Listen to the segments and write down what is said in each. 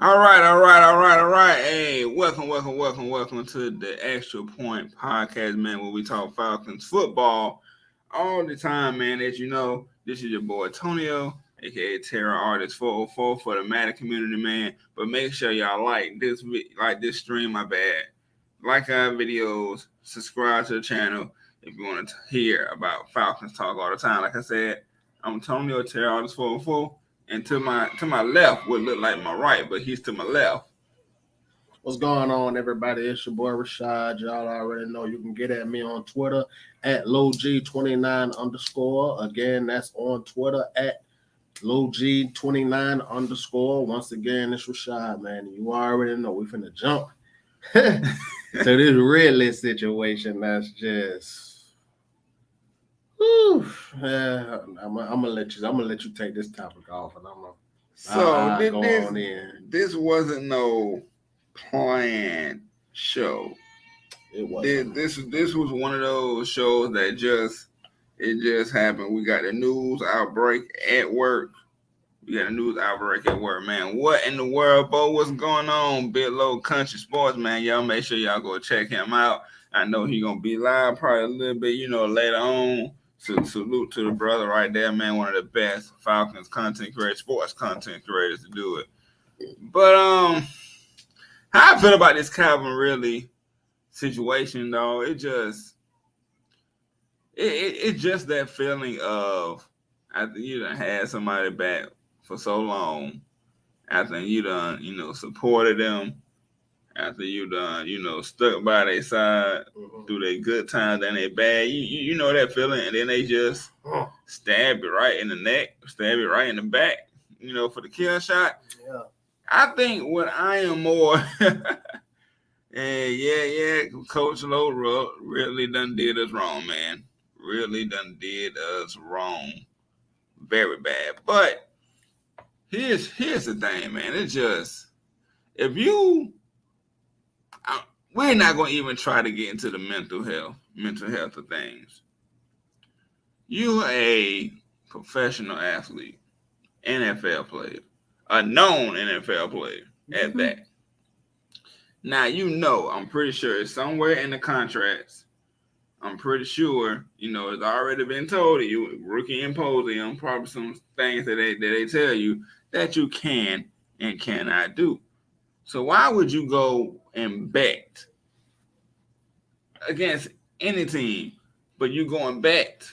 All right. Hey, welcome to the Extra Point Podcast, man, where we talk Falcons football all the time, man. As you know, this is your boy Tonio, aka Terror Artist 404 for the Matter community, man. But make sure y'all like this stream, my bad. Like our videos, subscribe to the channel if you want to hear about Falcons talk all the time. Like I said, I'm Tonio Terror Artist 404. And to my left would look like my right, but he's to my left. What's going on, everybody? It's your boy Rashad. Y'all already know you can get at me on Twitter at LowG29_. Again, that's on Twitter at LowG29_. Once again, it's Rashad, man. You already know we finna jump to this Ridley situation. That's just. I'm gonna let you take this topic off, and I'm gonna go on in. This wasn't no planned show. It wasn't. This was one of those shows that just happened. We got the news outbreak at work. Man. What in the world, Bo? What's going on? Big Low Country Sports, man. Y'all make sure y'all go check him out. I know he gonna be live probably a little bit, later on. Salute to the brother right there, man. One of the best Falcons sports content creators to do it. But how I feel about this Calvin Ridley situation, though, it's just that feeling of after you done had somebody back for so long, after you done supported them. After you done, stuck by their side through their good times and their bad, you know that feeling, and then they just stab you right in the neck, stab you right in the back, for the kill shot. Yeah. I think what I am more, Coach Lowe really done did us wrong, man. Really done did us wrong, very bad. But here's the thing, man. It's just we're not going to even try to get into the mental health of things. You're a professional athlete, NFL player, a known NFL player at that. Now, I'm pretty sure it's somewhere in the contracts. I'm pretty sure, it's already been told to you, rookie imposium, probably some things that they tell you that you can and cannot do. So why would you go and bet against any team, but you going bet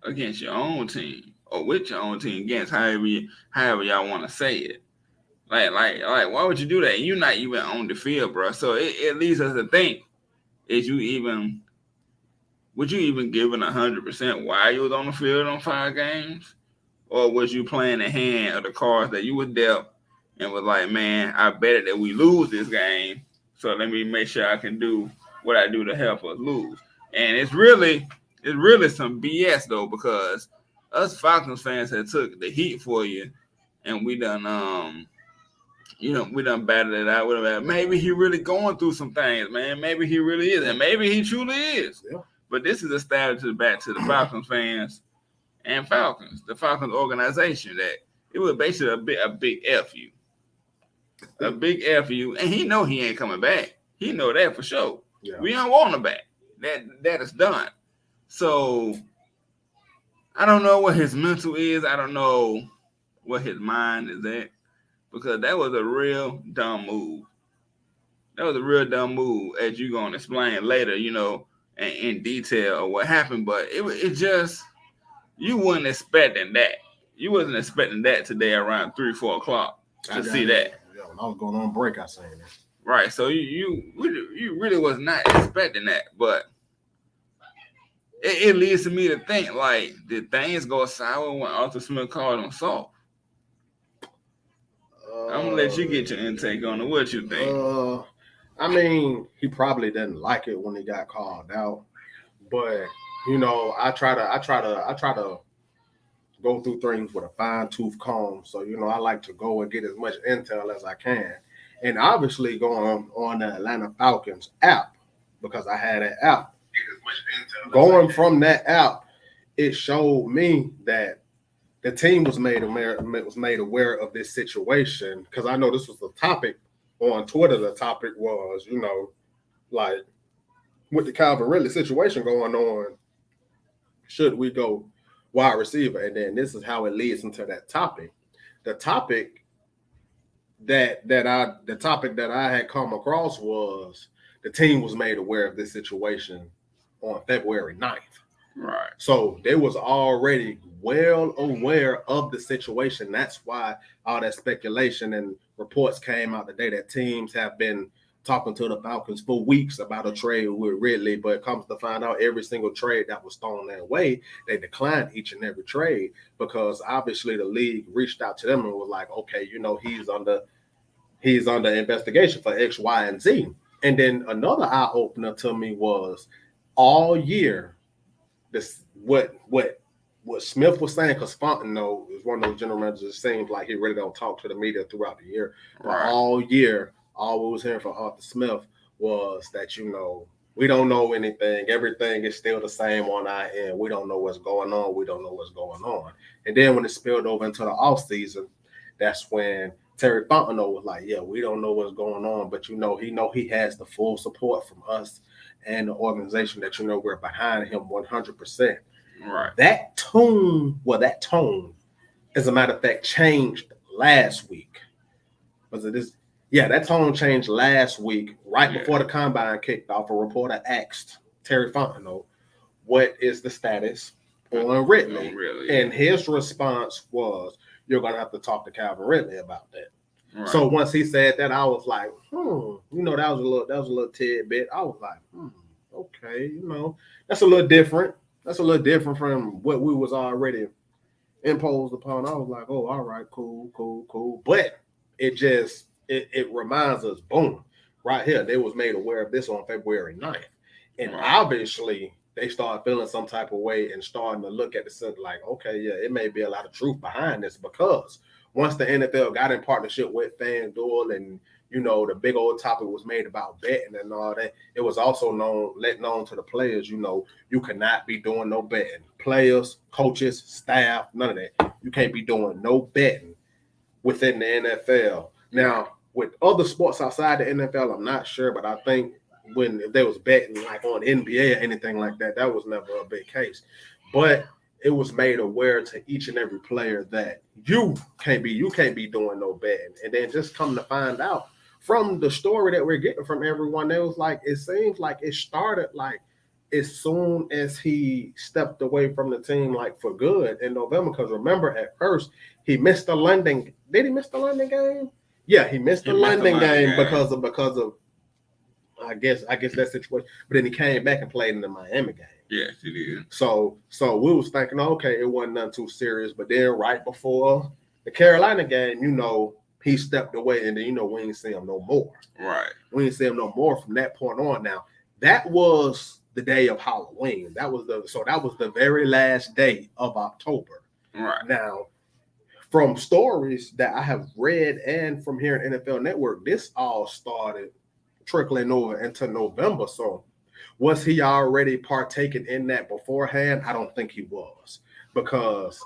against your own team or with your own team against however y'all want to say it? Like, why would you do that? You're not even on the field, bro. So it leads us to think: would you even give it 100% while you was on the field on 5 games, or was you playing the hand of the cards that you were dealt? And was like, man, I bet that we lose this game, so let me make sure I can do what I do to help us lose. And it's really some BS though, because us Falcons fans have took the heat for you, and we done battled it out. Maybe he really going through some things, man. Maybe he really is, and maybe he truly is. Yeah. But this is a stab back to the Falcons fans and the Falcons organization, that it was basically a big F you. A big F you, and he know he ain't coming back. He know that for sure. Yeah. We don't want him back. That is done. So I don't know what his mental is. I don't know what his mind is at, because that was a real dumb move. As you gonna explain later, in detail of what happened. But it just, you wasn't expecting that. You wasn't expecting that today around 3-4 o'clock to see that. When I was going on break, I seen that. Right, so you really was not expecting that, but it leads to me to think, like, did things go sour when Arthur Smith called him soft? I'm gonna let you get your intake on it. What you think? I mean, he probably didn't like it when he got called out, but I try to go through things with a fine-tooth comb. So, I like to go and get as much intel as I can. And obviously going on the Atlanta Falcons app, because I had an app. Going from that app, it showed me that the team was made aware of this situation, because I know this was the topic on Twitter. The topic was, like, with the Calvin Ridley situation going on, should we go wide receiver? And then this is how it leads into that topic. The topic that I had come across was the team was made aware of this situation on February 9th. Right. So they was already well aware of the situation. That's why all that speculation and reports came out today that teams have been talking to the Falcons for weeks about a trade with Ridley, but it comes to find out every single trade that was thrown their way, they declined each and every trade, because obviously the league reached out to them and was like, okay, he's under investigation for X, Y, and Z. And then another eye opener to me was all year, this what Smith was saying, because Fontenot is one of those general managers. It seems like he really don't talk to the media throughout the year. But all year, all we was hearing from Arthur Smith was that, we don't know anything. Everything is still the same on our end. We don't know what's going on. We don't know what's going on. And then when it spilled over into the offseason, that's when Terry Fontenot was like, yeah, we don't know what's going on, but he has the full support from us and the organization that we're behind him 100%. Right. That tone, as a matter of fact, changed last week. Was it this? Yeah, that tone changed last week, right before the combine kicked off. A reporter asked Terry Fontenot, what is the status on Ridley? And his response was, you're going to have to talk to Calvin Ridley about that. Right. So once he said that, I was like, that was a little tidbit. I was like, okay, that's a little different. That's a little different from what we was already imposed upon. I was like, oh, all right, cool. But it reminds us, boom, right here, they was made aware of this on February 9th. And obviously they started feeling some type of way and starting to look at the like, okay, yeah, it may be a lot of truth behind this, because once the NFL got in partnership with FanDuel and, the big old topic was made about betting and all that, it was also let known to the players, you cannot be doing no betting. Players, coaches, staff, none of that. You can't be doing no betting within the NFL. Now, with other sports outside the NFL, I'm not sure, but I think if they was betting like on NBA or anything like that, that was never a big case. But it was made aware to each and every player that you can't be doing no betting. And then just come to find out from the story that we're getting from everyone, it was like, it seems like it started like as soon as he stepped away from the team, like for good in November. Because remember, at first he missed the London. Did he miss the London game? Yeah, he missed the London game because of I guess that situation. But then he came back and played in the Miami game. Yes, he did. So we was thinking, okay, it wasn't nothing too serious. But then right before the Carolina game, he stepped away, and then we ain't see him no more. Right. We ain't see him no more from that point on. Now, that was the day of Halloween. That was the very last day of October. Right. Now, from stories that I have read and from here at NFL Network, this all started trickling over into November. So was he already partaking in that beforehand? I don't think he was, because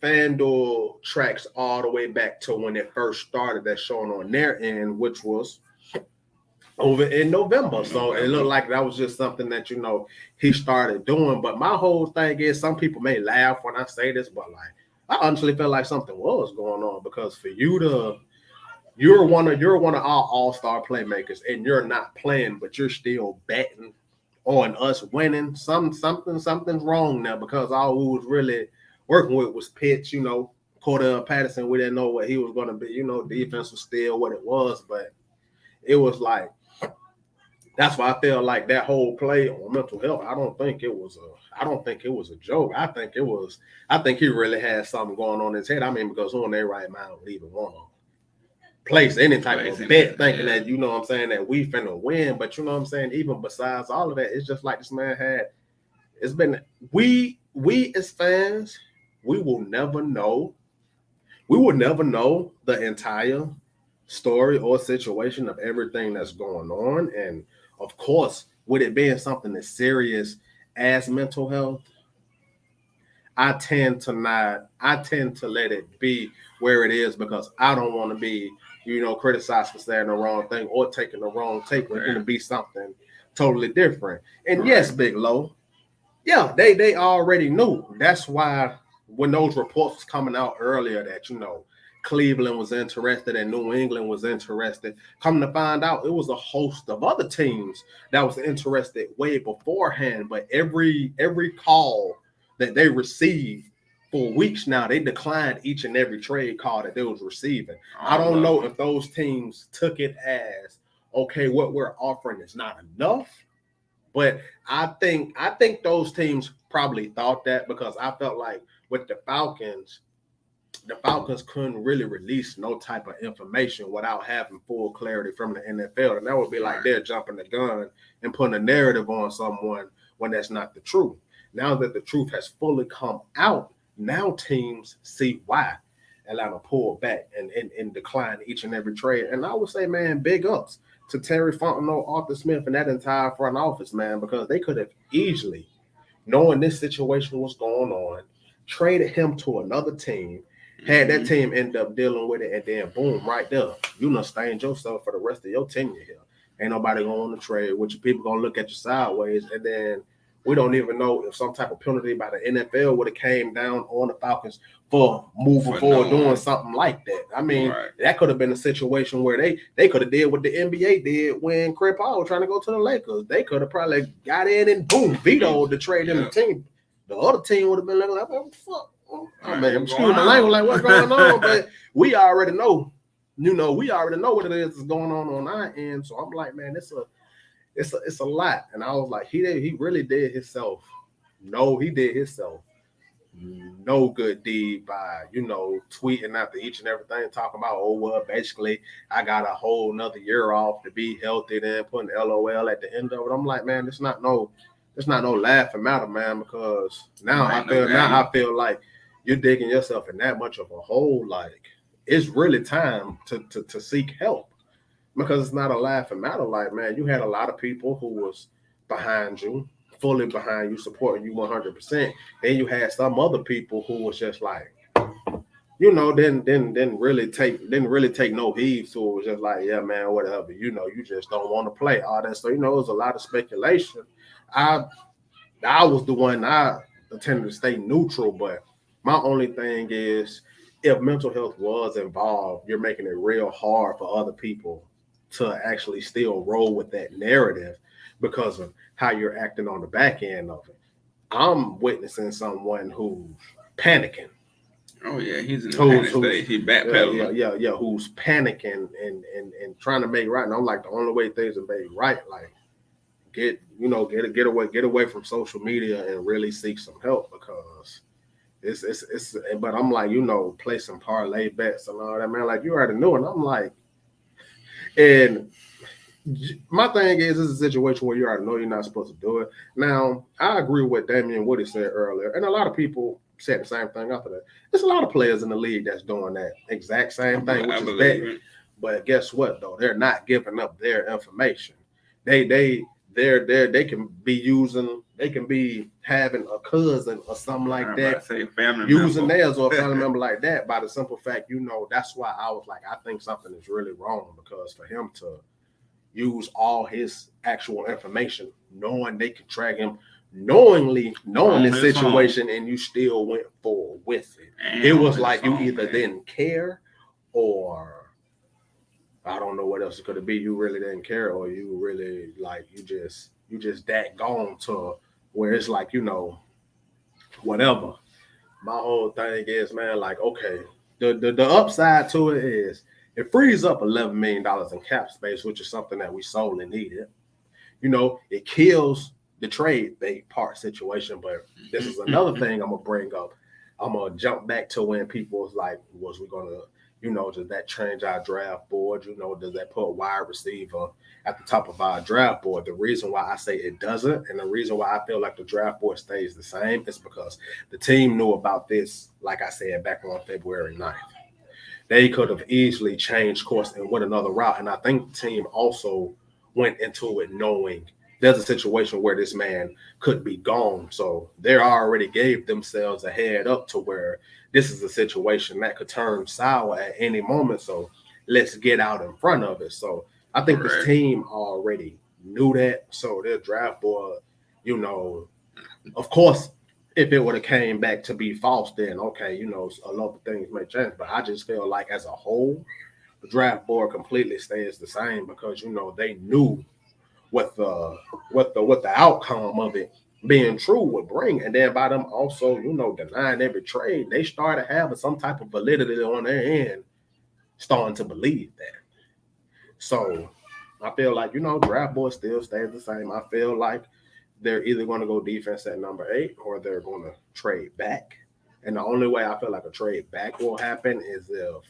FanDuel tracks all the way back to when it first started, that's showing on their end, which was over in November. So it looked like that was just something that, he started doing. But my whole thing is, some people may laugh when I say this, but like, I honestly felt like something was going on, because for you're one of our all-star playmakers, and you're not playing, but you're still betting on us winning. Something's wrong now, because all we was really working with was pitch. Cordell Patterson, we didn't know what he was going to be. Defense was still what it was, but it was like, that's why I feel like that whole play on mental health, I don't think it was a joke. I think he really had something going on in his head. I mean, because who in their right mind would even want to place any type of bet thinking that, that we finna win. But even besides all of that, it's just like this man we as fans, we will never know the entire story or situation of everything that's going on. And of course, with it being something as serious as mental health, I tend to let it be where it is because I don't want to be, criticized for saying the wrong thing or taking the wrong take when it's going to be something totally different. And yes, Big Low, yeah, they already knew. That's why when those reports was coming out earlier that, Cleveland was interested and New England was interested, come to find out it was a host of other teams that was interested way beforehand. But every call that they received for weeks now, they declined each and every trade call that they was receiving. I don't know if those teams took it as, okay, what we're offering is not enough. But I think those teams probably thought that because I felt like with the Falcons couldn't really release no type of information without having full clarity from the NFL. And that would be like they're jumping the gun and putting a narrative on someone when that's not the truth. Now that the truth has fully come out, now teams see why Atlanta pulled back and declined each and every trade. And I would say, man, big ups to Terry Fontenot, Arthur Smith, and that entire front office, man, because they could have easily, knowing this situation was going on, traded him to another team, had that team end up dealing with it, and then boom, right there, you done stained yourself for the rest of your tenure here. Ain't nobody going to trade, which people going to look at you sideways, and then we don't even know if some type of penalty by the NFL would have came down on the Falcons for moving forward, doing something like that. I mean, that could have been a situation where they could have did what the NBA did when Chris Paul was trying to go to the Lakers. They could have probably got in and boom, vetoed the trade in the team. The other team would have been like, what the fuck? Oh, man, excuse my language, like what's going on? But we already know, we already know what it is that's going on our end. So I'm like, man, it's a lot. And I was like, he really did himself. No, he did himself no good deed by, tweeting after each and everything, talking about, oh, well, basically, I got a whole nother year off to be healthy, then putting LOL at the end of it. I'm like, man, it's not no laughing matter, man, because now I feel like you're digging yourself in that much of a hole. Like, it's really time to seek help. Because it's not a laughing matter. Like, man, you had a lot of people who was behind you, fully behind you, supporting you 100%. Then you had some other people who was just like, didn't really take no heed. So it was just like, yeah, man, whatever. You just don't want to play all that. So it was a lot of speculation. I was the one I intended to stay neutral, but my only thing is, if mental health was involved, you're making it real hard for other people to actually still roll with that narrative because of how you're acting on the back end of it. I'm witnessing someone who's panicking. Oh yeah, he's in the panic state. He backpedaling. Yeah, who's panicking and trying to make right. And I'm like, the only way things are made right, like get away from social media and really seek some help because it's. But I'm like, play some parlay bets and all that, man. Like you already knew, and I'm like. And my thing is, this is a situation where you already know you're not supposed to do it. Now, I agree with what Damian Woody said earlier, and a lot of people said the same thing after that. There's a lot of players in the league that's doing that exact same thing, which is bad. But guess what, though? They're not giving up their information. They can be having a cousin or something like that, using theirs or a family member like that by the simple fact, that's why I was like, I think something is really wrong because for him to use all his actual information, knowing they could track him, knowing this situation, and you still went forward with it. It was like you either didn't care or I don't know what else it could be. You really didn't care, or you really you just that gone to where it's like, whatever. My whole thing is, man, like, okay, the upside to it is it frees up $11 million in cap space, which is something that we sorely needed. It kills the trade bait part situation, but this is another thing I'm gonna bring up. I'm gonna jump back to when people was like, was we gonna does that change our draft board? Does that put wide receiver at the top of our draft board? The reason why I say it doesn't, and the reason why I feel like the draft board stays the same is because the team knew about this, like I said, back on February 9th. They could have easily changed course and went another route. And I think the team also went into it knowing there's a situation where this man could be gone. So they already gave themselves a head up to where this is a situation that could turn sour at any moment. So let's get out in front of it. So I think this team already knew that. So their draft board, of course, if it would have came back to be false, then okay, a lot of things may change. But I just feel like as a whole, the draft board completely stays the same because they knew what the outcome of it being true would bring. And then by them also, denying every trade, they started having some type of validity on their end, starting to believe that. So I feel like, draft board still stays the same. I feel like they're either going to go defense at number 8 or they're going to trade back. And the only way I feel like a trade back will happen is if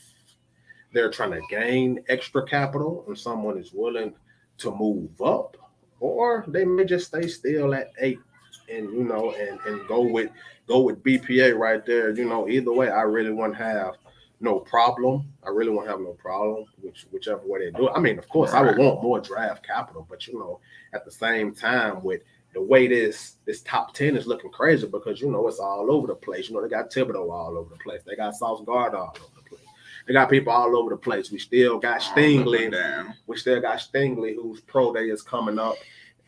they're trying to gain extra capital and someone is willing to move up, or they may just stay still at 8 and and go with BPA right there. Either way, I really wouldn't have no problem. I really won't have no problem whichever way they do it. I mean, of course, I would want more draft capital, but at the same time, with the way this top 10 is looking crazy because it's all over the place. They got Thibodeau all over the place. They got Sauce Gardner all over the place. They got people all over the place. We still got Stingley. Whose pro day is coming up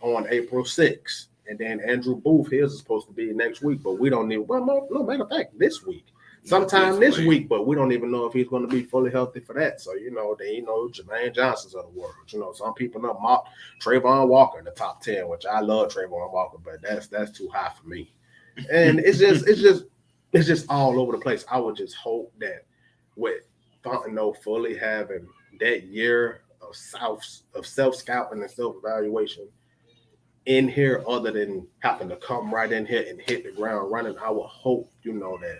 on April 6th. And then Andrew Booth, his is supposed to be next week, but we don't need. Well, no, matter of fact, this week. Sometime this week, but we don't even know if he's going to be fully healthy for that. So, Jermaine Johnson's of the world. Some people know mock Trayvon Walker in the top 10, which I love Trayvon Walker, but that's too high for me. And it's just all over the place. I would just hope that with Fontenot fully having that year of self-scouting and self-evaluation in here, other than having to come right in here and hit the ground running, I would hope, that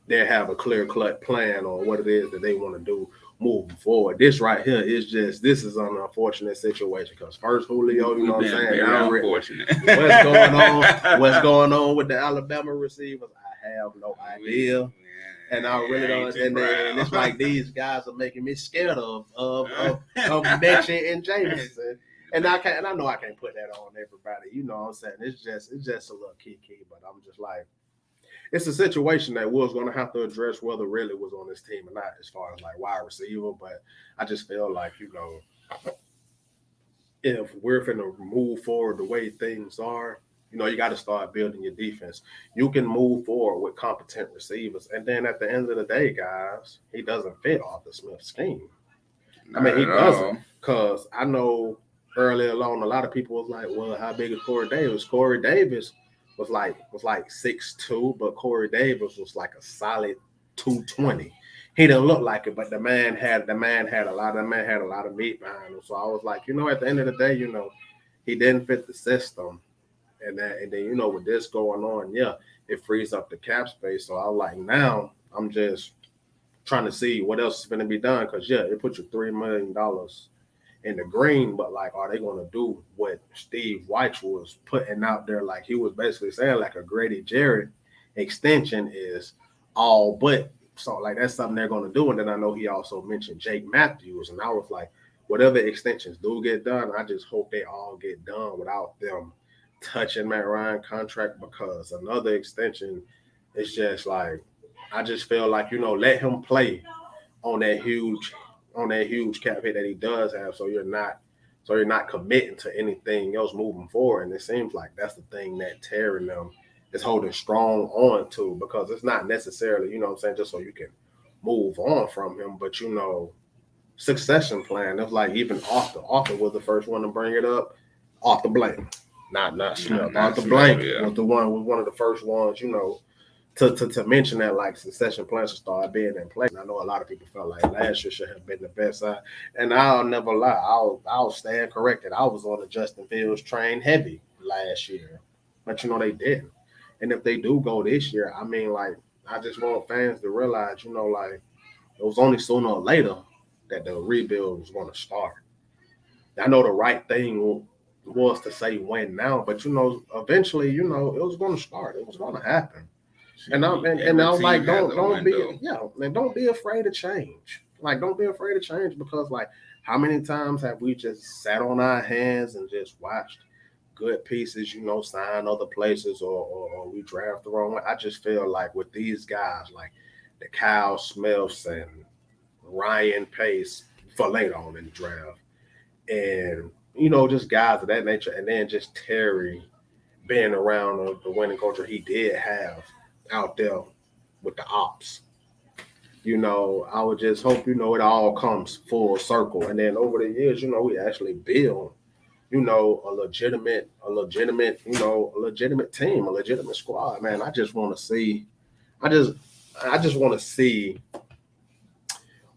they have a clear-cut plan on what it is that they want to do moving forward. This right here is this is an unfortunate situation because first Julio, what I'm saying? Unfortunate. What's going on with the Alabama receivers? I have no idea. And I really don't. And it's like these guys are making me scared of Mechie and Jameson. And I know I can't put that on everybody. You know what I'm saying? It's just a little key. But I'm just like, it's a situation that Will's going to have to address whether Ridley was on this team or not, as far as like wide receiver. But I just feel like, if we're going to move forward the way things are, you got to start building your defense. You can move forward with competent receivers. And then at the end of the day, guys, he doesn't fit Arthur Smith's scheme. I mean, he doesn't. Because I know earlier on, a lot of people was like, well, how big is Corey Davis? Corey Davis was like 6'2", but Corey Davis was like a solid 220. He didn't look like it, but the man had a lot of meat behind him. So I was like, at the end of the day, he didn't fit the system. And then with this going on, it frees up the cap space. So I was like, now I'm just trying to see what else is going to be done because it puts you $3 million in the green, but like, are they going to do what Steve Weich was putting out there? Like he was basically saying, like a Grady Jarrett extension is all but. So like that's something they're going to do. And then I know he also mentioned Jake Matthews, and I was like, whatever extensions do get done, I just hope they all get done without them touching Matt Ryan contract, because another extension is just like, I just feel like, let him play on that huge cap hit that he does have, so you're not committing to anything else moving forward. And it seems like that's the thing that Terry them is holding strong on to, because it's not necessarily, just so you can move on from him, but succession plan. It's like even Arthur was the first one to bring it up. Arthur Blank. Not Smith. Arthur Blank was one of the first ones, to mention that like succession plans should start being in place. And I know a lot of people felt like last year should have been the best side. And I'll never lie. I'll stand corrected. I was on the Justin Fields train heavy last year. But they didn't. And if they do go this year, I mean, like, I just want fans to realize, like, it was only sooner or later that the rebuild was going to start. I know the right thing was to say when now, but eventually, it was going to start. It was going to happen. And I was like, don't be afraid to change. Like, don't be afraid to change, because like, how many times have we just sat on our hands and just watched good pieces, sign other places or we draft the wrong way. I just feel like with these guys, like the Kyle Smiths and Ryan Pace for later on in the draft, and just guys of that nature, and then just Terry being around the winning culture he did have out there with the ops. I would just hope it all comes full circle, and then over the years, we actually build a legitimate team, a legitimate squad. Man, I just want to see, I just want to see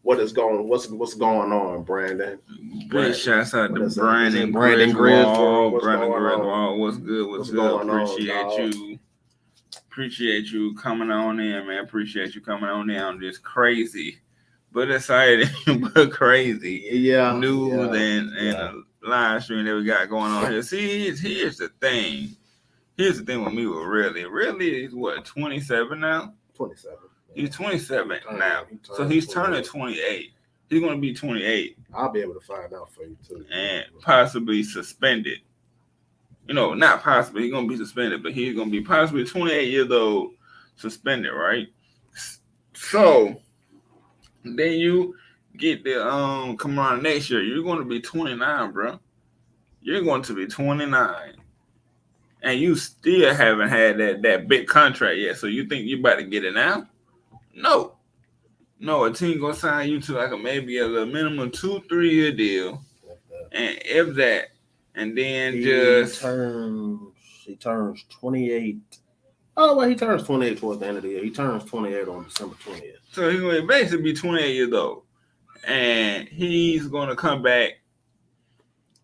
what's going on, Brandon. Big shouts out to Brandon Griswold. What's Brandon going on? Griswold, what's good? What's good? Going on, Appreciate you coming on in, man. Appreciate you coming on in on this crazy, but exciting, but crazy news and live stream that we got going on here. See, here's the thing. Here's the thing with me with Ridley is what, 27 now? 27. He's 27 now. So he's turning 28. He's going to be 28. I'll be able to find out for you too. And possibly suspended. Not possibly. He's going to be suspended, but he's going to be possibly 28 years old suspended, right? So then you get the come on next year. You're going to be 29, bro. You're going to be 29. And you still haven't had that big contract yet. So you think you about to get it now? No, a team gonna sign you to like maybe a minimum 2-3 year deal, and if that, and then he turns 28. Oh well, he turns 28 towards the end of the year. He turns 28 on December 20th. So he's gonna basically be 28 years old, and he's gonna come back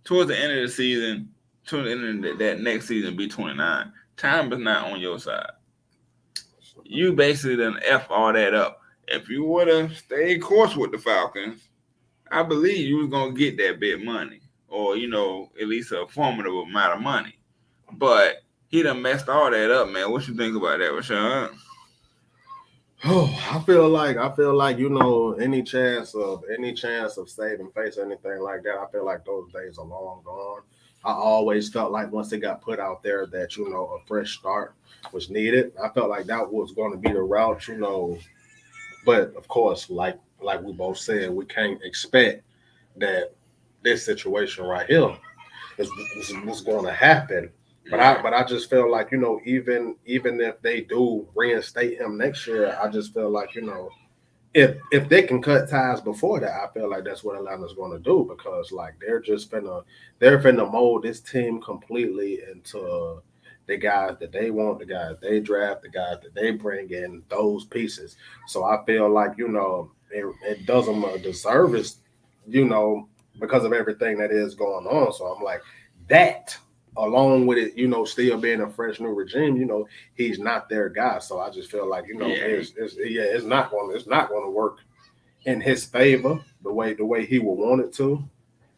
towards the end of the season, towards the end of that next season, be 29. Time is not on your side. You basically done F all that up. If you would have stayed course with the Falcons, I believe you was going to get that big money or, at least a formidable amount of money. But he done messed all that up, man. What you think about that, Rashad? Oh, I feel like any chance of saving face or anything like that, I feel like those days are long gone. I always felt like once it got put out there that, a fresh start was needed. I felt like that was going to be the route, But, of course, like we both said, we can't expect that this situation right here is going to happen. But I just feel like, even if they do reinstate him next year, I just feel like, if they can cut ties before that, I feel like that's what Atlanta's going to do because, like, they're finna mold this team completely into the guys that they want, the guys they draft, the guys that they bring in, those pieces. So I feel like, it does them a disservice, because of everything that is going on. So I'm like, that along with it, still being a fresh new regime, he's not their guy. So I just feel like, it's not going to work in his favor the way he would want it to.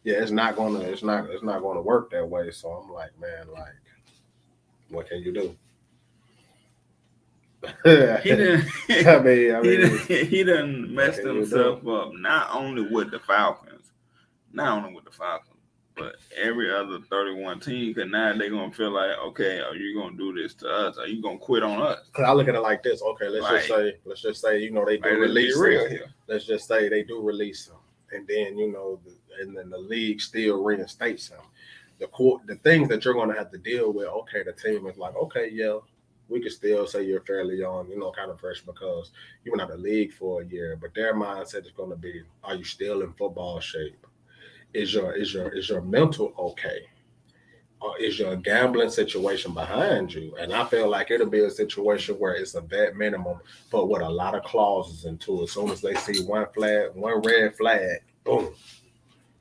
Yeah, it's not going to work that way. So I'm like, man, like, what can you do? He done messed himself up, not only with the Falcons, but every other 31 team. Because now they're gonna feel like, okay, are you gonna do this to us? Are you gonna quit on us? Because I look at it like this. Okay, let's just say they do release him. Let's just say they do release him, and then and then the league still reinstates him. The things that you're going to have to deal with, okay, the team is like, okay, yeah, we can still say you're fairly young, kind of fresh because you've been out of the league for a year. But their mindset is going to be, are you still in football shape? Is your mental okay? Or is your gambling situation behind you? And I feel like it'll be a situation where it's a vet minimum, but with a lot of clauses into it. As soon as they see one red flag, boom.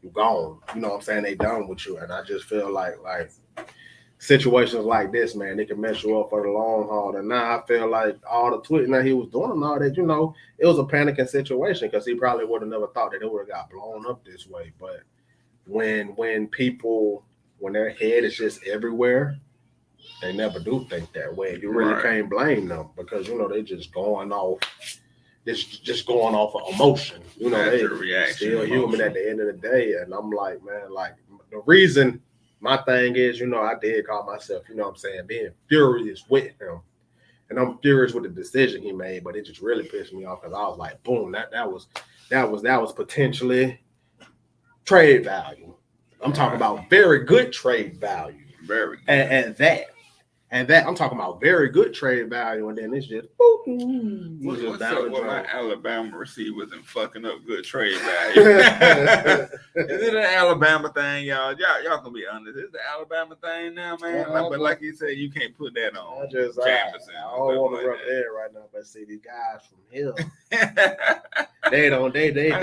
You gone. You know what I'm saying? They done with you. And I just feel like situations like this, man, they can mess you up for the long haul. And now I feel like all the tweeting that he was doing and all that, it was a panicking situation because he probably would have never thought that it would have got blown up this way. But when their head is just everywhere, they never do think that way. You really can't blame them because, they just going off. It's just going off of emotion. They still human at the end of the day. And I'm like, man, like the reason my thing is, I did call myself, being furious with him. And I'm furious with the decision he made, but it just really pissed me off because I was like, boom, that was potentially trade value. I'm talking about very good trade value. Very good. And that I'm talking about very good trade value, and then it's just boom. What's up with my Alabama receivers and fucking up good trade value? Is it an Alabama thing, y'all? Y'all can be honest. Is it the Alabama thing now, man? But like you said, you can't put that on. I don't want to rub there right now, but see these guys from here. they don't do that.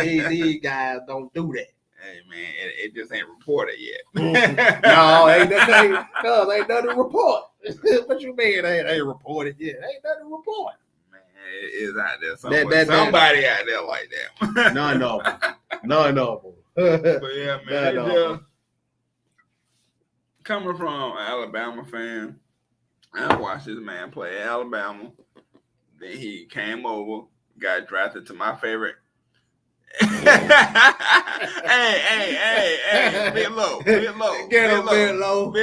These guys don't do that. Hey man, it just ain't reported yet. No, ain't nothing to report. What you mean ain't reported yet? Ain't nothing to report. Man, it is out there somewhere. Somebody out there like that. None of them. But yeah, man, coming from an Alabama fan, I watched this man play at Alabama. Then he came over, got drafted to my favorite. Hey, bit low. Get him bit low.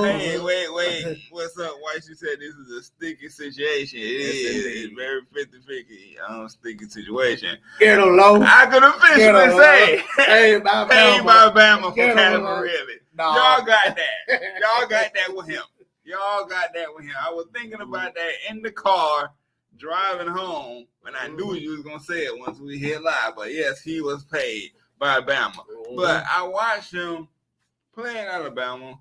Hey, wait. What's up? Why she said this is a sticky situation? It's very 50-50 sticky situation. Get him low. I could officially say, hey, by Bama for Calvin Ridley. No. Y'all got that with him. I was thinking about that in the car driving home, and I knew you was gonna say it once we hit live. But yes, he was paid by Bama. But I watched him play in Alabama,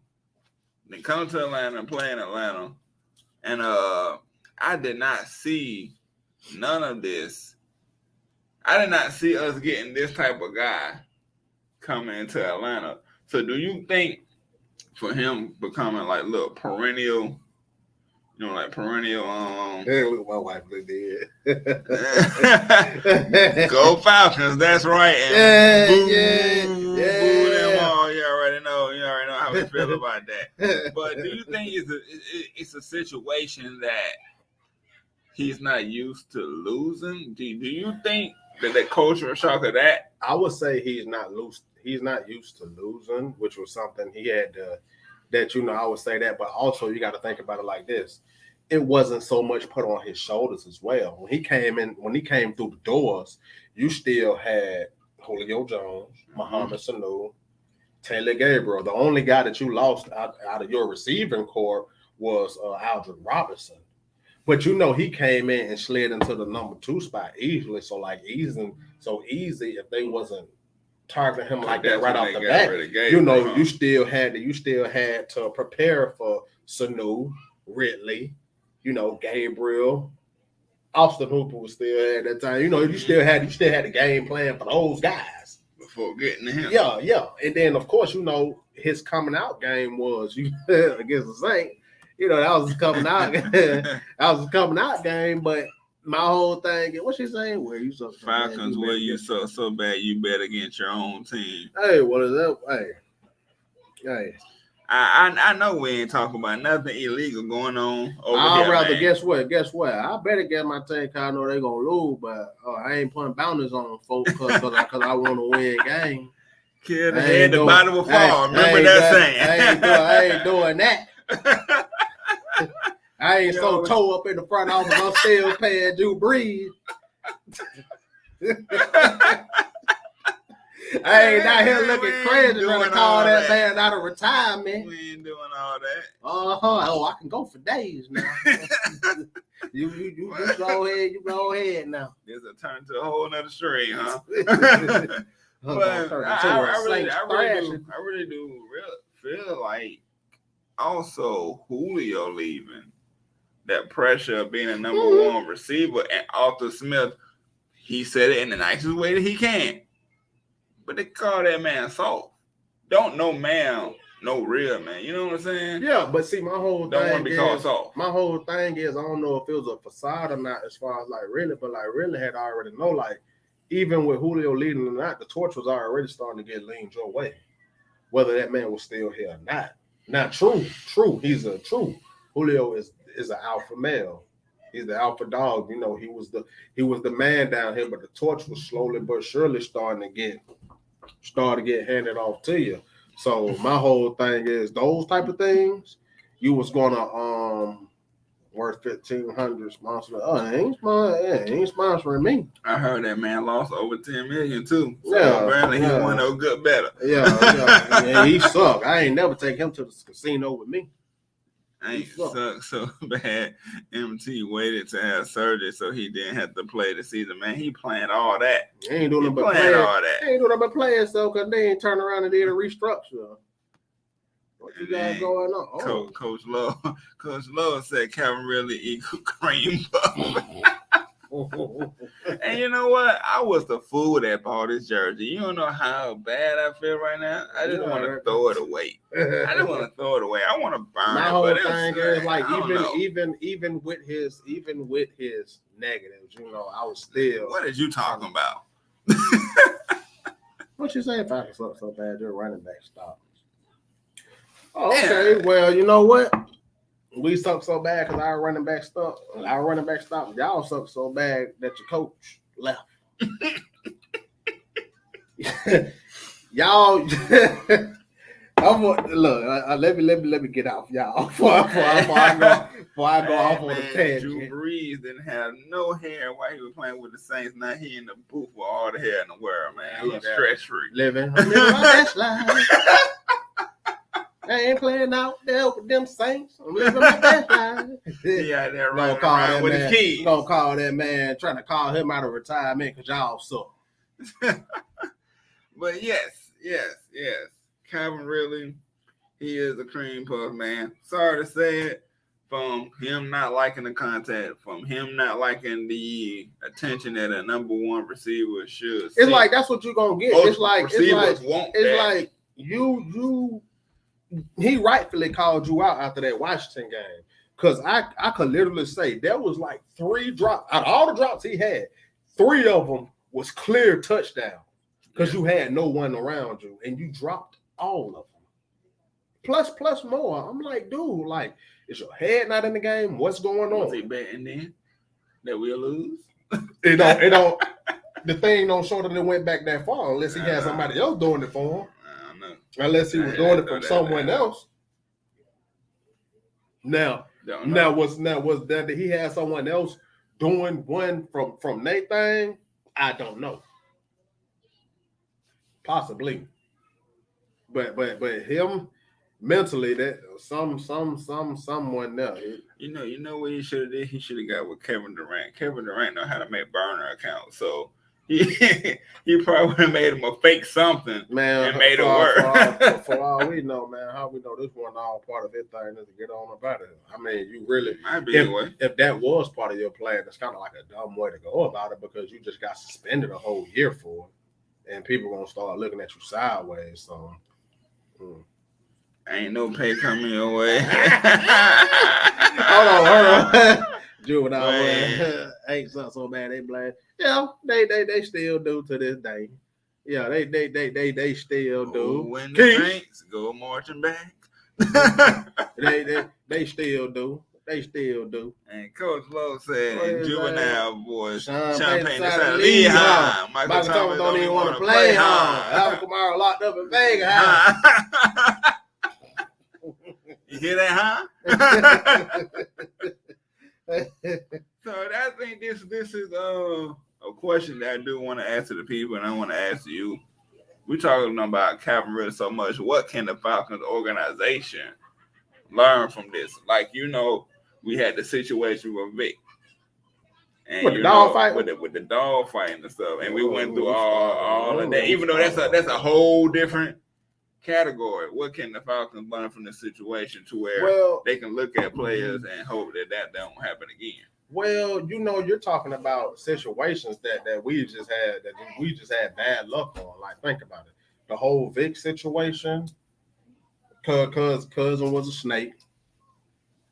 then come to Atlanta and play in Atlanta, and I did not see none of this. I did not see us getting this type of guy coming into Atlanta. So, do you think for him becoming like perennial? Hey, look, my wife look dead. Go Falcons, that's right. And boo them all. You already know how we feel about that. But do you think it's a situation that he's not used to losing? Do you think that cultural shock of that? I would say he's not used to losing, which was something he had to. That I would say that, but also you got to think about it like this: it wasn't so much put on his shoulders as well. When he came through the doors, you still had Julio Jones, Muhammad Sanu, Taylor Gabriel. The only guy that you lost out of your receiving corps was Aldrin Robinson. But he came in and slid into the number 2 spot easily. So easy if they wasn't targeting him like that right off the bat. You still had to prepare for Sanu, Ridley, Gabriel, Austin Hooper was still at that time. You still had the game plan for those guys before getting to him. Yeah. And then of course, his coming out game was against the Saints. That was his coming out. That was his coming out game, but my whole thing, what's she saying? Where you so Falcons, where you so bad you bet against your own team. Hey, what is that? Hey. I know we ain't talking about nothing illegal going on over I'd here. Rather guess what? I bet against my team because I know they're gonna lose, but I ain't putting boundaries on folks because I want to win game. Kill the head, the bottom will fall. Remember that saying. I ain't doing that. I ain't so toe up in the front office. I'm still paying Drew Brees. I ain't out here looking crazy trying to call that man out of retirement. We ain't doing all that. Oh, I can go for days now. you go ahead. You go ahead now. There's a turn to a whole nother string, huh? But I really do feel like also Julio leaving, that pressure of being a number 1 receiver, and Arthur Smith, he said it in the nicest way that he can. But they call that man soft. Don't no man, no real man. You know what I'm saying? Yeah, but see, my whole don't want to be called soft. My whole thing is I don't know if it was a facade or not as far as really, but really had already know even with Julio leading or not, the torch was already starting to get leaned your way, whether that man was still here or not. Now, true, he's a true. Julio is an alpha male. He's the alpha dog. You know, he was the man down here, but the torch was slowly but surely starting to get handed off to you. So my whole thing is those type of things. You was gonna worth 1,500 sponsor. Oh, it ain't sponsoring me. I heard that man lost over 10 million too. So Yeah, apparently he yeah. won no good better. Yeah, he sucked. I ain't never take him to the casino with me. I ain't sucked so bad. MT waited to have surgery so he didn't have to play the season. Man, he planned all that. He ain't doing nothing but playing all that. He ain't doing nothing but playing so because they ain't turned around and did a restructure. What you got going on? Oh. Coach Lowe said Calvin Ridley equal cream puff. And you know what? I was the fool that bought this jersey. You don't know how bad I feel right now. I just want to throw it away. I just want to throw it away. I want to burn My it. whole But thing is like even with his negatives, you know, I was still. What is you talking about? What you saying? Falcons suck so bad, your running back stop. Oh, okay. Yeah. Well, you know what? We suck so bad because our running back stopped. Y'all suck so bad that your coach left. Y'all, let me get off y'all before I go off on the tangent. Drew Brees didn't have no hair while he was playing with the Saints. Now he in the booth with all the hair in the world, man. He's stress free. Living my best life. I ain't playing out there with them Saints. I'm living my best life. He out there running around with his kids. Gonna call that man, trying to call him out of retirement because y'all suck. But yes. Calvin Ridley, he is a cream puff, man. Sorry to say it, from him not liking the contact, from him not liking the attention that a number one receiver should. It's like that's what you're gonna get. It's like you. He rightfully called you out after that Washington game because I could literally say there was like 3 drops out of all the drops he had. 3 of them was clear touchdown because you had no one around you and you dropped all of them. Plus more. I'm like, dude, like, is your head not in the game? What's going on? Was he betting then that we'll lose? It don't. The thing don't show that it went back that far unless he had somebody else doing it for him. Unless he was doing it from someone else. Now was that he had someone else doing one from Nathan? I don't know. Possibly. But him mentally, that someone else. You know what he should have did? He should have got with Kevin Durant. Kevin Durant know how to make burner accounts, so he probably would have made him a fake something, man, and made it work. For all we know, man, how we know this wasn't all part of his thing is to get on about it. I mean, you really might be if that was part of your plan, it's kind of like a dumb way to go about it because you just got suspended a whole year for it, and people gonna start looking at you sideways. So, ain't no pay coming your way. Hold on. Juvenile ain't so bad. They blame. Yeah, they still do to this day. Yeah, they still do. When the Saints go marching back, they still do. They still do. And Coach Lowe said, "Juvenile boys, Champagne inside lead high. Michael Thomas don't even want to play high. Alvin Kamara locked up in Vegas high. You hear that, huh?" So I think this is a question that I do want to ask to the people, and I want to ask you. We're talking about Calvin Ridley so much. What can the Falcons organization learn from this? Like, you know, we had the situation with Vic. And with the dog fight? With the dog fighting and stuff. And we went through all of that. Even though that's a whole different category. What can the Falcons learn from this situation to where they can look at players and hope that don't happen again? Well, you know, you're talking about situations that we just had bad luck on. Like, think about it. The whole Vic situation, cousin was a snake.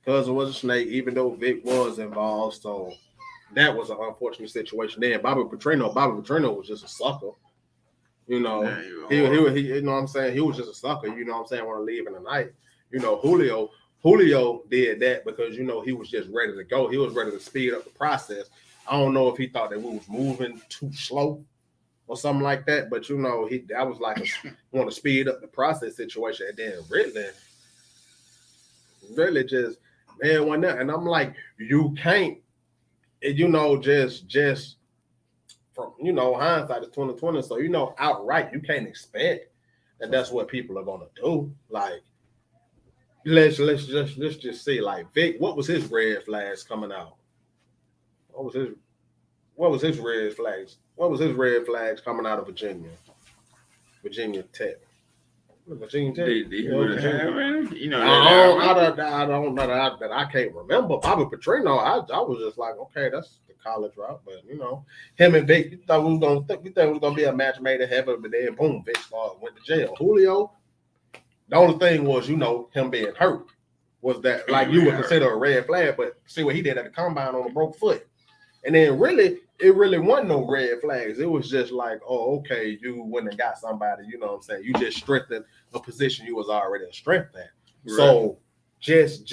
Even though Vic was involved. So that was an unfortunate situation there. Bobby Petrino was just a sucker. You know, he you know what I'm saying? He was just a sucker, you know what I'm saying, want to leave in the night. You know, Julio Julio did that because he was just ready to go. He was ready to speed up the process. I don't know if he thought that we was moving too slow or something like that, but that was like want to speed up the process situation. And then really just went there. And I'm like, you can't, just from hindsight is 2020. So outright you can't expect that that's what people are gonna do. Like, let's just see. Like Vic, what was his red flags coming out? What was his red flags? What was his red flags coming out of Virginia? Virginia Tech. Virginia Tech. Did he really have any? I don't know that I can't remember. Bobby Petrino, I was just like, okay, that's the college route, but him and Vic, we thought it was gonna be a match made in heaven, but then boom, Vic went to jail. Julio, the only thing was, him being hurt was that like you would consider a red flag, but see what he did at the combine on a broke foot. And then it really wasn't no red flags. It was just like, oh, okay, you went and got somebody, you know what I'm saying? You just strengthened a position you was already a strength at. Right. So just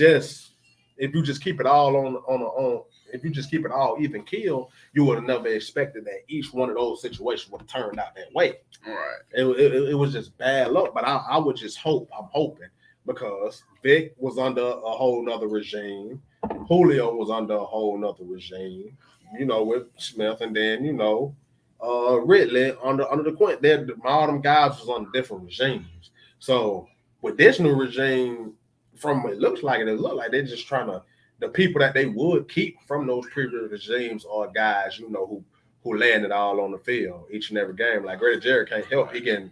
if you just keep it all if you just keep it all even keel, you would have never expected that each one of those situations would have turned out that way. Right. It was just bad luck. But I would just hope, I'm hoping, because Vic was under a whole nother regime. Julio was under a whole nother regime. With Smith, and then Ridley under the Quint. All them guys was on different regimes. So with this new regime, from what it looked like they're just trying to, the people that they would keep from those previous regimes are guys who landed all on the field each and every game. Like Grady Jarrett can't help; he getting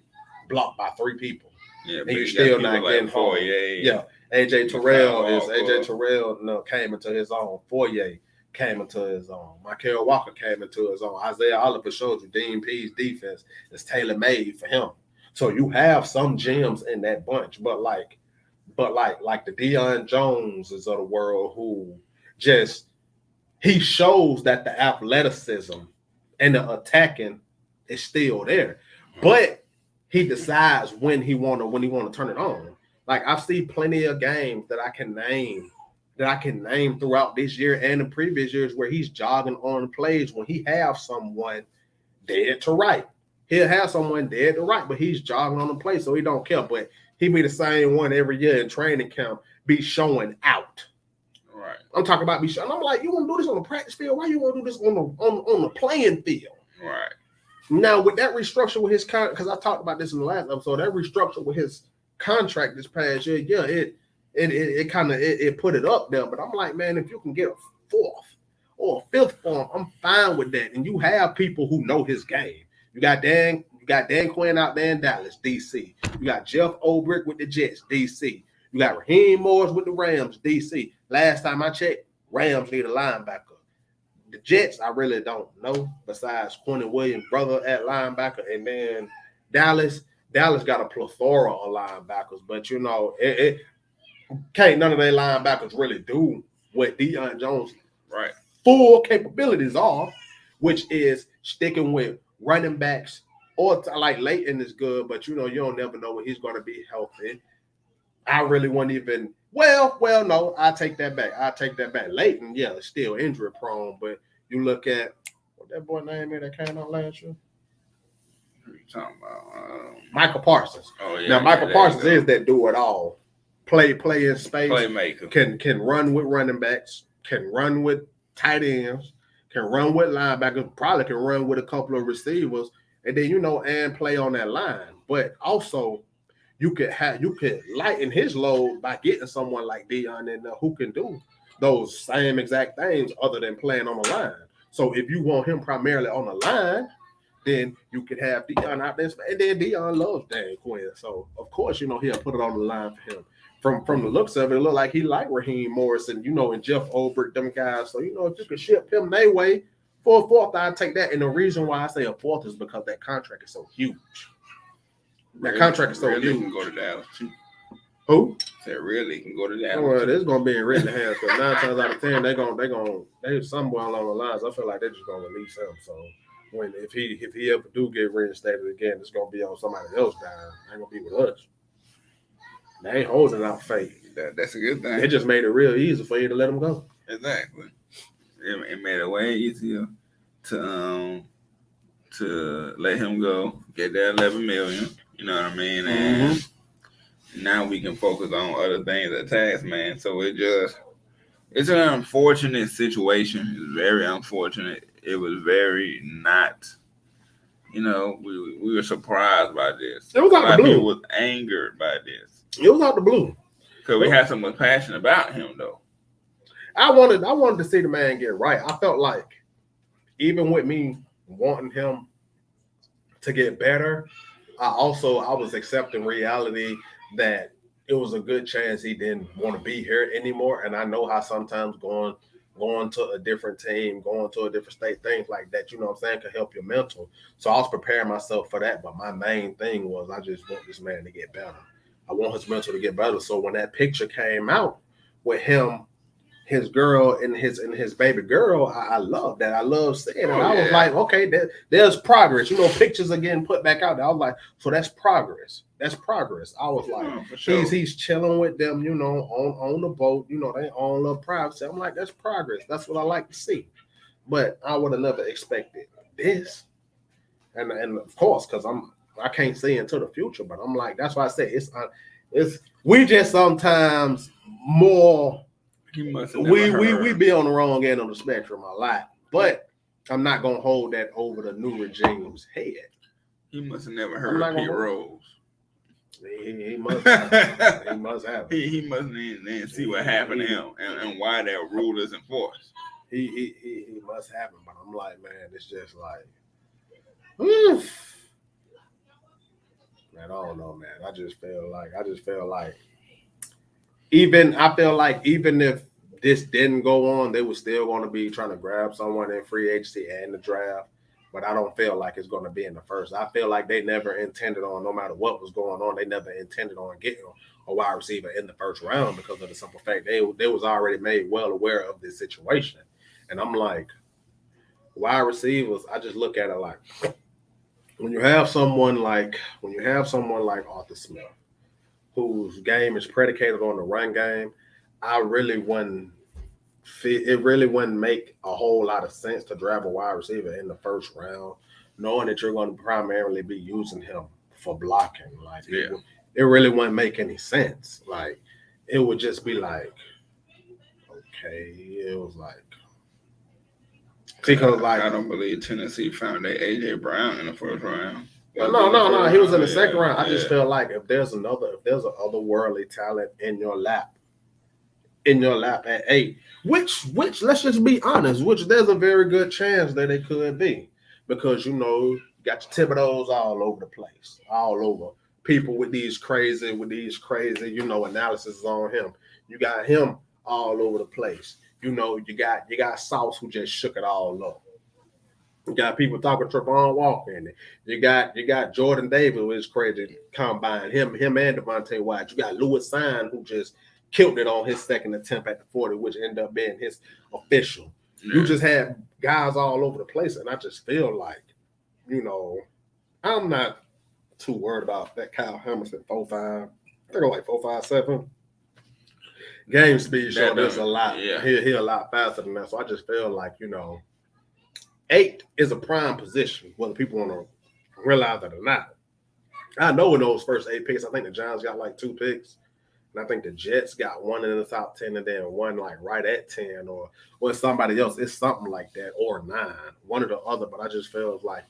blocked by 3 people. Yeah, and he's still not getting home. Yeah, AJ Terrell came into his own. Fourier came into his own. Michael Walker came into his own. Isaiah Oliver showed you Dean Pease defense is tailor-made for him. So you have some gems in that bunch, but like the Deion Joneses of the world, who just, he shows that the athleticism and the attacking is still there, but he decides when he want to turn it on. Like, I've seen plenty of games that I can name throughout this year and the previous years where he's jogging on plays when he have someone dead to right. He'll have someone dead to right, but he's jogging on the play, so he don't care. But he be the same one every year in training camp, be showing out. Right. I'm talking about be showing. I'm like, you want to do this on the practice field? Why you want to do this on the playing field? Right. Now, with that restructure with his contract, because I talked about this in the last episode, that restructure with his contract this past year, it kind of put it up there. But I'm like, man, if you can get a 4th or a 5th form, I'm fine with that. And you have people who know his game. You got Dan Quinn out there in Dallas, DC. You got Jeff Ulbrich with the Jets, DC. You got Raheem Morris with the Rams, DC. Last time I checked, Rams need a linebacker. The Jets, I really don't know, besides Quentin Williams' brother at linebacker. And then Dallas got a plethora of linebackers. But, it can't none of their linebackers really do what Deion Jones' full capabilities are, which is sticking with running backs, or like Leighton is good, but you don't never know when he's going to be healthy. I really wouldn't even. Well, no, I take that back. Leighton, yeah, is still injury prone, but you look at what that boy name is that came out last year. What are you talking about? Michael Parsons. Oh yeah. Now Michael Parsons is that do it all. Play in space. Playmaker. Can run with running backs. Can run with tight ends. Can run with linebackers. Probably can run with a couple of receivers, and then and play on that line. But also, you could lighten his load by getting someone like Deion in there who can do those same exact things other than playing on the line. So if you want him primarily on the line, then you could have Deion out there, and then Deion loves Dan Quinn. So of course, he'll put it on the line for him. From the looks of it, look like he like Raheem Morris and Jeff Ulbrich, them guys. So if you could ship him their way for a 4th, I'd take that. And the reason why I say a 4th is because that contract is so huge. That contract is so huge. Can go to Dallas too. Who? Said really can go to Dallas. Well, it's gonna be in Ridley hands, because 9 times out of 10 they somewhere along the lines. I feel like they're just gonna release him. So if he ever do get reinstated again, it's gonna be on somebody else down. Ain't gonna be with us. They ain't holding out faith. That's a good thing. It just made it real easy for you to let him go. Exactly. It made it way easier to let him go, get that $11 million. You know what I mean? And now we can focus on other things at tax, man. So it's an unfortunate situation. It's very unfortunate. It was very not. We were surprised by this. It was out the blue. People was angered by this. It was out the blue. Because we had so much passion about him, though. I wanted to see the man get right. I felt like even with me wanting him to get better, I was accepting reality that it was a good chance he didn't want to be here anymore. And I know how sometimes going to a different team, going to a different state, things like that, you know what I'm saying, can help your mental. So I was preparing myself for that. But my main thing was I just want this man to get better. I want his mental to get better. So when that picture came out with him, his girl and his baby girl, I love that. I love seeing it. I was like, okay, there's progress. Pictures are getting put back out there. I was like, so that's progress. That's progress. I was like, for sure. he's chilling with them, on the boat. They own a little privacy. I'm like, that's progress. That's what I like to see. But I would have never expected this. And of course, because I can't see into the future. But I'm like, that's why I say it's we just sometimes more. We be on the wrong end of the spectrum a lot, but I'm not gonna hold that over the new regime's head. He must have never heard of Pete Rose. He must have. He must have. He must then see what happened to him and why that rule is enforced. He must have it, but I'm like, man, it's just like, man, I don't know, man. I just feel like. I feel like even if this didn't go on, they were still going to be trying to grab someone in free agency and the draft. But I don't feel like it's going to be in the first. I feel like they never intended on, no matter what was going on, they never intended on getting a wide receiver in the first round because of the simple fact they was already made well aware of this situation. And I'm like, wide receivers, I just look at it like when you have someone like Arthur Smith, whose game is predicated on the run game, it really wouldn't make a whole lot of sense to draft a wide receiver in the first round, knowing that you're going to primarily be using him for blocking. Like, it really wouldn't make any sense. Like, it would just be like, okay, it was like, because like I don't believe Tennessee found that AJ Brown in the first round. No. He was in the second round. I just feel like if there's an otherworldly talent in your lap at 8, which let's just be honest, which there's a very good chance that it could be, because you got your Thibodeaus all over the place, all over. People with these crazy analysis on him. You got him all over the place. You got Sauce who just shook it all up. You got people talking Trevon Walker in it. You got Jordan Davis with his crazy combine. Him and Devontae White. You got Lewis Sign who just killed it on his second attempt at the 40, which ended up being his official. Yeah. You just had guys all over the place, and I just feel like, I'm not too worried about that Kyle Hamilton 4.5. They're like 4.57. Game speed showed us a lot. Yeah. He a lot faster than that. So I just feel like, 8 is a prime position, whether people want to realize it or not. I know in those first 8 picks, I think the Giants got like 2 picks. And I think the Jets got one in the top 10 and then one like right at 10 or somebody else. It's something like that, or 9, one or the other. But I just feel like,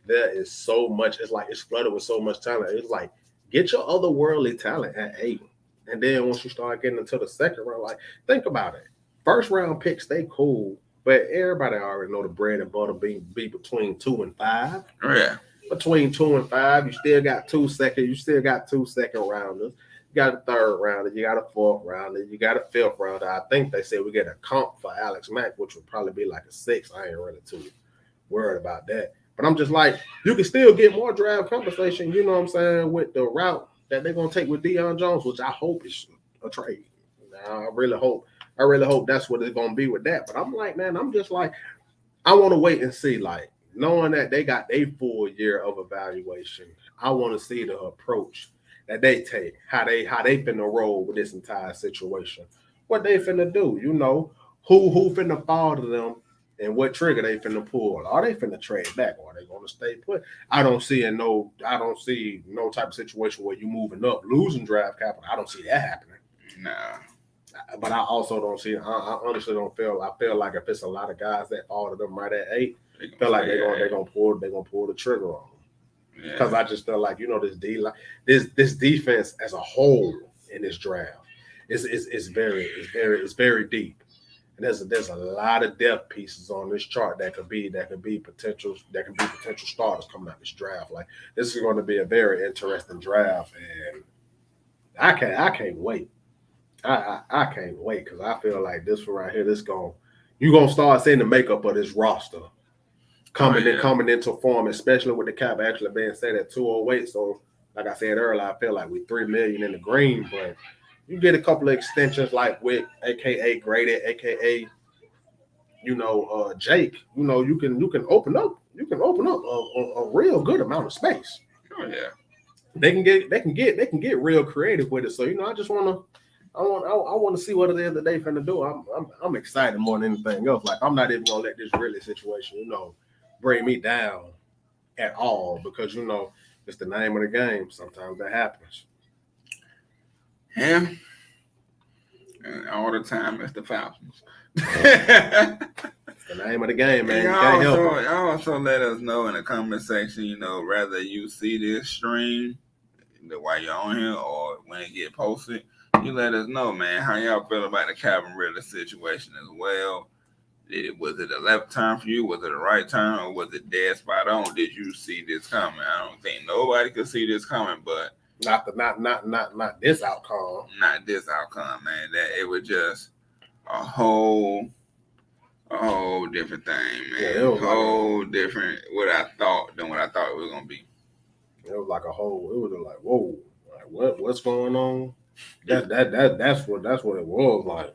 there is so much. It's like it's flooded with so much talent. It's like, get your otherworldly talent at 8. And then once you start getting into the second round, like, think about it. First round picks, they cool. But everybody already know the bread and butter be between 2 and 5. Oh, yeah. Between 2 and 5, you still got 2 second. You still got 2 second rounders. You got a 3rd rounder. You got a 4th rounder. You got a 5th rounder. I think they said we get a comp for Alex Mack, which would probably be like a 6. I ain't really too worried about that. But I'm just like, you can still get more draft compensation, you know what I'm saying, with the route that they're gonna take with Deion Jones, which I hope is a trade. Now, I really hope that's what it's gonna be with that. But I'm like, man, I'm just like, I want to wait and see, like, knowing that they got a full year of evaluation. I want to see the approach that they take, how they finna roll with this entire situation, what they finna do, who finna fall to them, and what trigger they finna pull. Are they finna trade back, or are they gonna stay put? I don't see no type of situation where you moving up, losing draft capital. I don't see that happening. Nah. But I also don't see. I honestly don't feel. I feel like if it's a lot of guys that fall to them right at 8, I feel like they're gonna pull the trigger on them. Because I just feel like this defense as a whole in this draft is very deep, and there's a lot of depth pieces on this chart that could be potential starters coming out this draft. Like, this is going to be a very interesting draft, and I can't wait. I can't wait, because I feel like this one right here, you're gonna start seeing the makeup of this roster coming into form, especially with the cap actually being set at 208. So, like I said earlier, I feel like we're $3 million in the green, but you get a couple of extensions like with AKA Graded, AKA Jake. You can open up a real good amount of space. Oh yeah, they can get real creative with it. So I just I want to see what it is that they finna do. I'm excited more than anything else. Like, I'm not even gonna let this really situation, bring me down at all, because it's the name of the game. Sometimes that happens. Yeah. And all the time it's the Falcons. It's the name of the game, man. You can't help it. Also let us know in the comment section, whether you see this stream while you're on here or when it get posted. You let us know, man, how y'all feel about the Calvin Ridley situation as well. Was it a left turn for you? Was it a right turn, or was it dead spot on? Did you see this coming? I don't think nobody could see this coming, but not this outcome. Not this outcome, man. That it was just a whole different thing, man. Yeah, it was whole different what I thought than what I thought it was gonna be. It was like it was like, whoa, like what's going on? That's what it was like.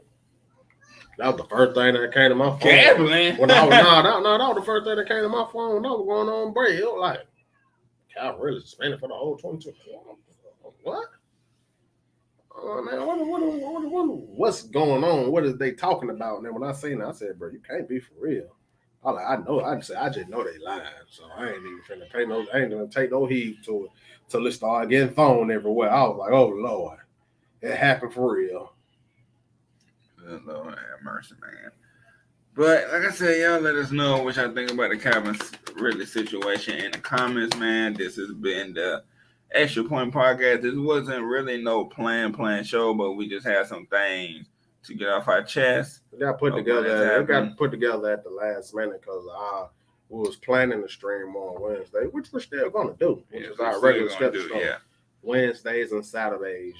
That was the first thing that came to my phone. Gambling. When I was that was the first thing that came to my phone when I was going on break. It was like, Calvin really suspended for the whole 22. What? Oh man, what's going on? What is they talking about? And then when I seen it, I said, bro, you can't be for real. I just know they lying. So I ain't even finna take no heed to it till it started getting thrown everywhere. I was like, oh Lord, it happened for real. Good Lord have mercy, man. But like I said, y'all let us know what y'all think about the Calvin Ridley situation in the comments, man. This has been the Extra Point Podcast. This wasn't really no planned show, but we just had some things to get off our chest. It got put together at the last minute, because we was planning to stream on Wednesday, which we're still gonna do, which is our regular schedule. Yeah. Wednesdays and Saturdays,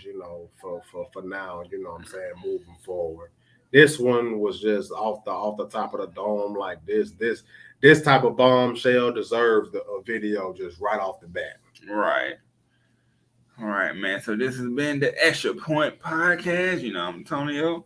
for now, what I'm saying, moving forward. This one was just off the top of the dome. Like, this type of bombshell deserves a video just right off the bat. Right. All right, man. So this has been the Extra Point Podcast. I'm Tonio.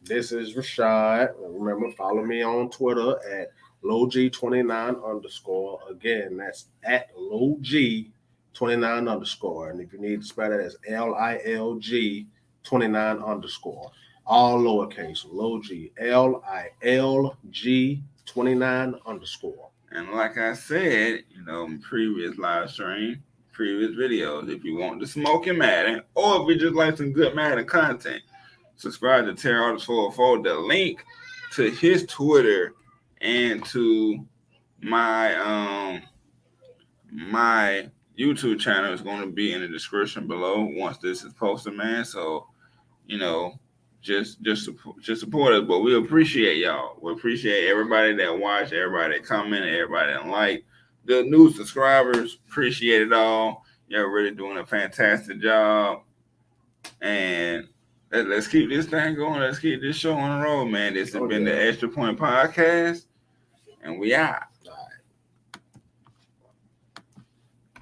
This is Rashad. Remember, follow me on Twitter at LowG29_. Again, that's at LowG29_. And if you need to spell that, it's LILG 29_. All lowercase, LowG, LILG 29_. And like I said, in previous live stream, previous videos, if you want the smoking Madden, or if you just like some good Madden content, subscribe to Terry Artist 404. The link to his Twitter and to my my YouTube channel is going to be in the description below once this is posted, man. So, just support us. But we appreciate y'all. We appreciate everybody that watched, everybody that commented, everybody that liked. The new subscribers, appreciate it all. Y'all really doing a fantastic job. And let's keep this thing going. Let's keep this show on the road, man. This has been the Extra Point Podcast. And we out.